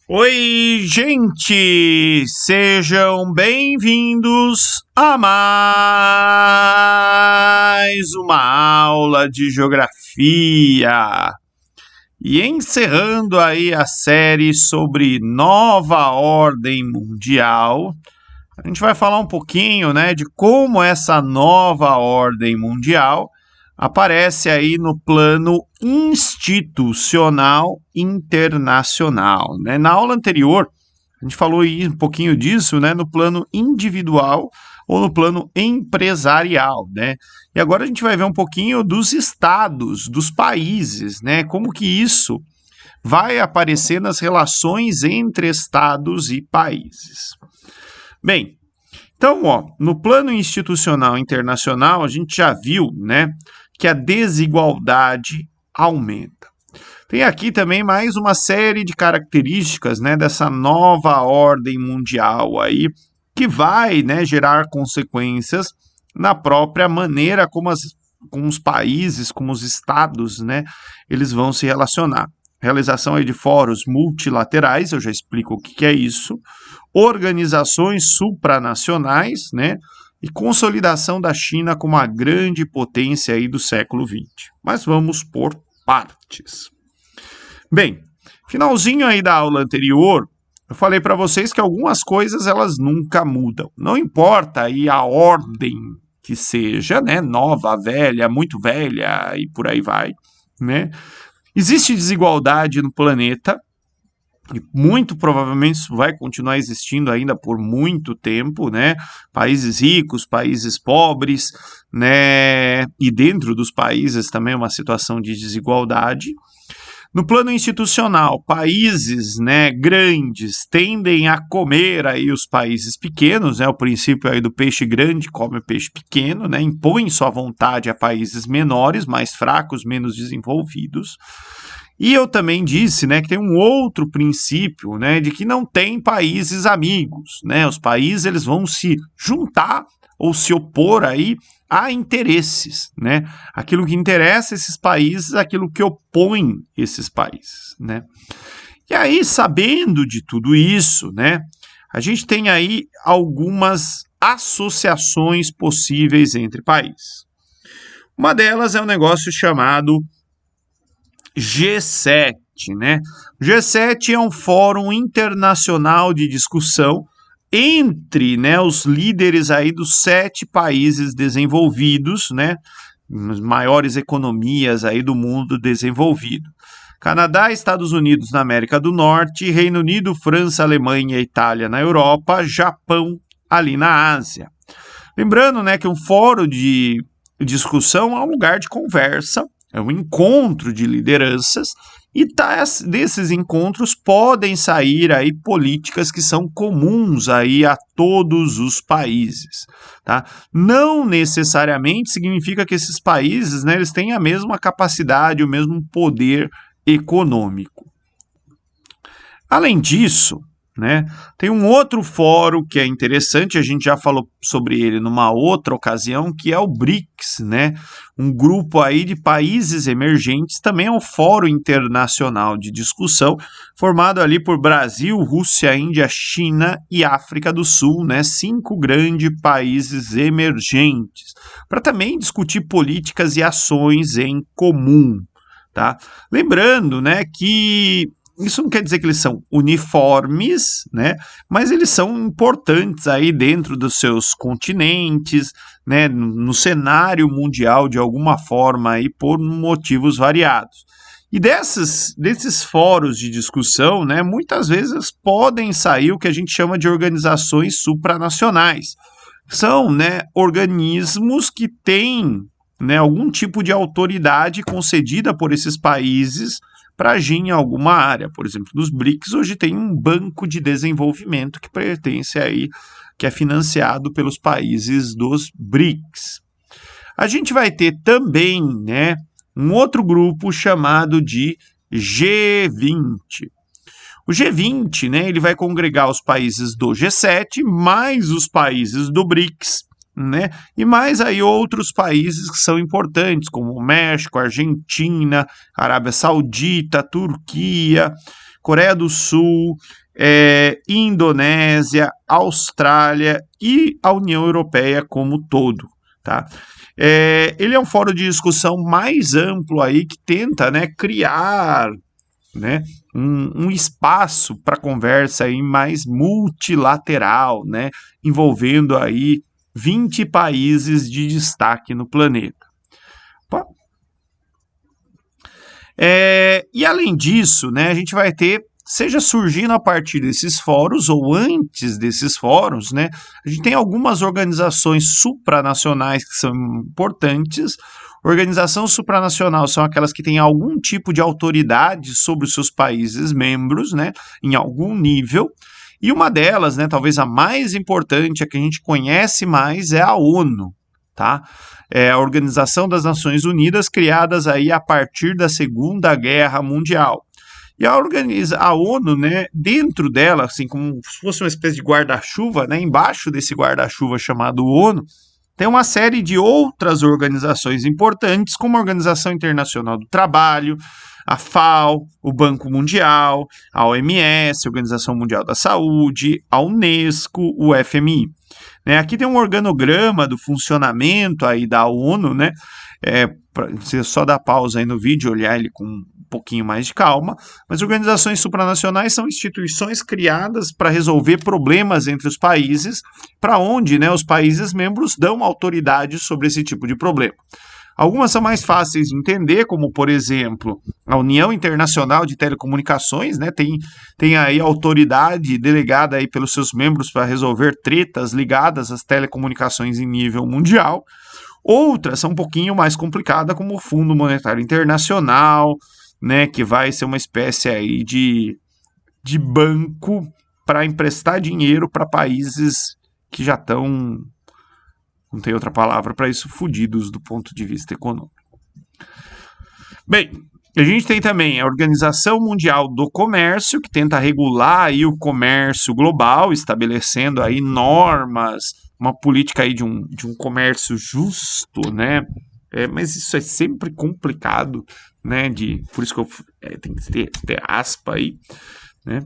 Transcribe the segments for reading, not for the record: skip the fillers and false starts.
Oi, gente! Sejam bem-vindos a mais uma aula de geografia. E encerrando aí a série sobre nova ordem mundial, a gente vai falar um pouquinho, né, de como essa nova ordem mundial aparece aí no plano institucional internacional, né? Na aula anterior, a gente falou aí um pouquinho disso, né, no plano individual ou no plano empresarial, né? E agora a gente vai ver um pouquinho dos estados, dos países, né? Como que isso vai aparecer nas relações entre estados e países. Bem, então, no plano institucional internacional, a gente já viu, né, que a desigualdade aumenta. Tem aqui também mais uma série de características, né, dessa nova ordem mundial aí, que vai, né, gerar consequências na própria maneira como os países, como os estados, né, eles vão se relacionar. Realização aí de fóruns multilaterais, eu já explico o que é isso, organizações supranacionais, né, e consolidação da China como a grande potência aí do século XX. Mas vamos por partes. Bem, finalzinho aí da aula anterior, eu falei para vocês que algumas coisas elas nunca mudam. Não importa aí a ordem que seja, né, nova, velha, muito velha e por aí vai, né? Existe desigualdade no planeta, e muito provavelmente isso vai continuar existindo ainda por muito tempo, né? Países ricos, países pobres, né? E dentro dos países também uma situação de desigualdade. No plano institucional, países, né, grandes tendem a comer aí os países pequenos, né? O princípio aí do peixe grande come o peixe pequeno, né? Impõe sua vontade a países menores, mais fracos, menos desenvolvidos. E eu também disse, né, que tem um outro princípio, né, de que não tem países amigos, né? Os países eles vão se juntar ou se opor aí a interesses, né? Aquilo que interessa esses países, aquilo que opõe esses países, né? E aí, sabendo de tudo isso, né, a gente tem aí algumas associações possíveis entre países. Uma delas é um negócio chamado G7, né? O G7 é um fórum internacional de discussão entre, né, os líderes aí dos 7 países desenvolvidos, né, as maiores economias aí do mundo desenvolvido. Canadá, Estados Unidos na América do Norte, Reino Unido, França, Alemanha e Itália na Europa, Japão ali na Ásia. Lembrando, né, que um fórum de discussão é um lugar de conversa, é um encontro de lideranças e desses encontros podem sair aí políticas que são comuns aí a todos os países, tá? Não necessariamente significa que esses países, né, eles têm a mesma capacidade, o mesmo poder econômico. Além disso, né, tem um outro fórum que é interessante, a gente já falou sobre ele numa outra ocasião, que é o BRICS, né, um grupo aí de países emergentes, também é um fórum internacional de discussão, formado ali por Brasil, Rússia, Índia, China e África do Sul, né, 5 grandes países emergentes, para também discutir políticas e ações em comum, tá? Lembrando, né, que isso não quer dizer que eles são uniformes, né? Mas eles são importantes aí dentro dos seus continentes, né? No cenário mundial de alguma forma aí por motivos variados. E desses fóruns de discussão, né? Muitas vezes podem sair o que a gente chama de organizações supranacionais. São, né, organismos que têm, né, algum tipo de autoridade concedida por esses países para agir em alguma área. Por exemplo, nos BRICS hoje tem um banco de desenvolvimento que pertence aí, que é financiado pelos países dos BRICS. A gente vai ter também, né, um outro grupo chamado de G20. O G20, né, ele vai congregar os países do G7 mais os países do BRICS, né? E mais aí outros países que são importantes, como o México, Argentina, Arábia Saudita, Turquia, Coreia do Sul, Indonésia, Austrália e a União Europeia como todo, tá? Ele é um fórum de discussão mais amplo aí que tenta, né, criar, né, um espaço para conversa aí mais multilateral, né, envolvendo aí 20 países de destaque no planeta. E além disso, né, a gente vai ter, seja surgindo a partir desses fóruns ou antes desses fóruns, né, a gente tem algumas organizações supranacionais que são importantes. Organização supranacional são aquelas que têm algum tipo de autoridade sobre os seus países membros, né, em algum nível. E uma delas, né, talvez a mais importante, a que a gente conhece mais, é a ONU, tá? É a Organização das Nações Unidas, criadas aí a partir da Segunda Guerra Mundial. E a ONU, né, dentro dela, assim, como se fosse uma espécie de guarda-chuva, né, embaixo desse guarda-chuva chamado ONU, tem uma série de outras organizações importantes, como a Organização Internacional do Trabalho, a FAO, o Banco Mundial, a OMS, a Organização Mundial da Saúde, a Unesco, o FMI. Aqui tem um organograma do funcionamento aí da ONU, né? Você só dá pausa aí no vídeo, olhar ele com um pouquinho mais de calma, mas organizações supranacionais são instituições criadas para resolver problemas entre os países, para onde, né, os países membros dão autoridade sobre esse tipo de problema. Algumas são mais fáceis de entender, como, por exemplo, a União Internacional de Telecomunicações, né, tem aí autoridade delegada aí pelos seus membros para resolver tretas ligadas às telecomunicações em nível mundial. Outras são um pouquinho mais complicadas, como o Fundo Monetário Internacional, né, que vai ser uma espécie aí de banco para emprestar dinheiro para países que já estão, não tem outra palavra para isso, fodidos do ponto de vista econômico. Bem, a gente tem também a Organização Mundial do Comércio, que tenta regular aí o comércio global, estabelecendo aí normas, uma política aí de um comércio justo, né? Mas isso é sempre complicado, né? Por isso que eu tenho que ter aspa aí, né?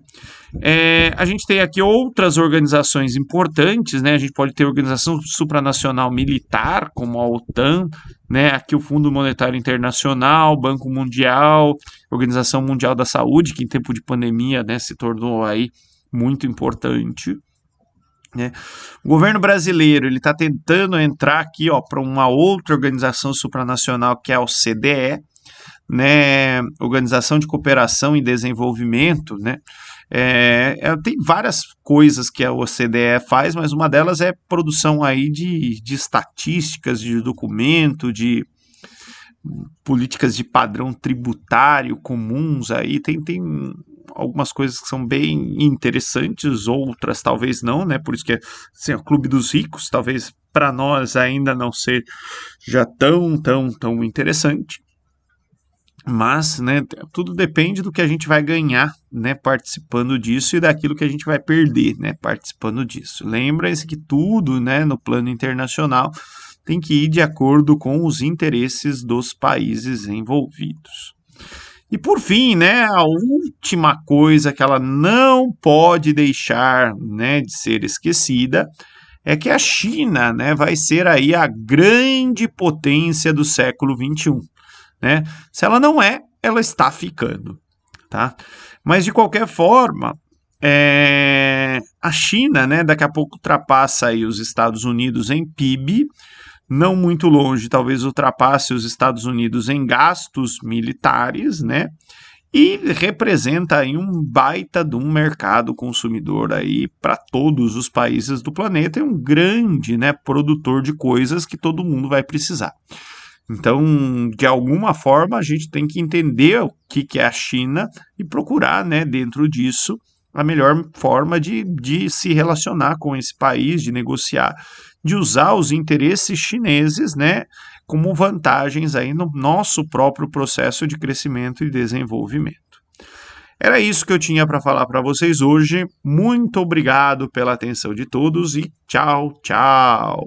A gente tem aqui outras organizações importantes, né? A gente pode ter a Organização Supranacional Militar, como a OTAN, né? Aqui o Fundo Monetário Internacional, Banco Mundial, Organização Mundial da Saúde, que em tempo de pandemia, né, se tornou aí muito importante, né? O governo brasileiro ele está tentando entrar aqui para uma outra organização supranacional, que é a OCDE, né, Organização de Cooperação e Desenvolvimento, né? Tem várias coisas que a OCDE faz, mas uma delas é produção aí de estatísticas, de documento, de políticas de padrão tributário comuns aí, tem algumas coisas que são bem interessantes, outras talvez não, né? Por isso que assim, o Clube dos Ricos, talvez para nós ainda não seja tão interessante. Mas, né, tudo depende do que a gente vai ganhar, né, participando disso e daquilo que a gente vai perder, né, participando disso. Lembre-se que tudo, né, no plano internacional tem que ir de acordo com os interesses dos países envolvidos. E por fim, né, a última coisa que ela não pode deixar, né, de ser esquecida é que a China, né, vai ser aí a grande potência do século XXI. Né? Se ela não é, ela está ficando, tá? Mas de qualquer forma, a China, né, daqui a pouco ultrapassa aí os Estados Unidos em PIB, não muito longe, talvez ultrapasse os Estados Unidos em gastos militares, né? E representa aí um baita de um mercado consumidor aí para todos os países do planeta e um grande, né, produtor de coisas que todo mundo vai precisar. Então, de alguma forma, a gente tem que entender o que é a China e procurar, né, dentro disso, a melhor forma de se relacionar com esse país, de negociar, de usar os interesses chineses, né, como vantagens aí no nosso próprio processo de crescimento e desenvolvimento. Era isso que eu tinha para falar para vocês hoje. Muito obrigado pela atenção de todos e tchau, tchau!